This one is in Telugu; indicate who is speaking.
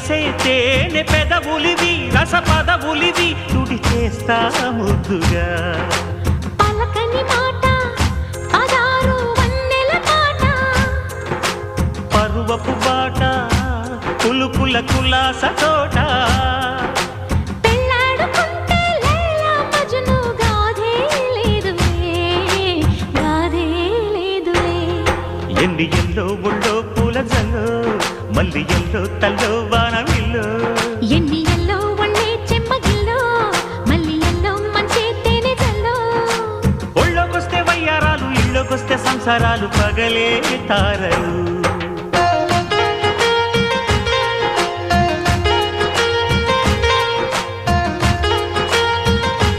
Speaker 1: చేసే తేనె పెదవులివి రస పదవులివి తుడి చేస్తా ముద్దుగా
Speaker 2: పలకని మాట పదారు వన్నెల పాట
Speaker 1: పరువపు బాట కులుకుల కులాస తోట
Speaker 2: పెళ్ళాడుకుంటే లైలా మజ్ను గాథే లేదులే
Speaker 1: ఎన్ని ఎల్లో ఒళ్ళో పూల జల్లో మల్లి ఎల్లో తల్లో వానవిల్లో
Speaker 2: ఎన్ని ఎల్లో ఒళ్ళే చెమ్మగిల్లో మల్లి ఎల్లో మంచి తేనె జల్లో
Speaker 1: ఒళ్ళోకొస్తే వయ్యారాలు ఇళ్ళోకొస్తే సంసారాలు పగలే తారలు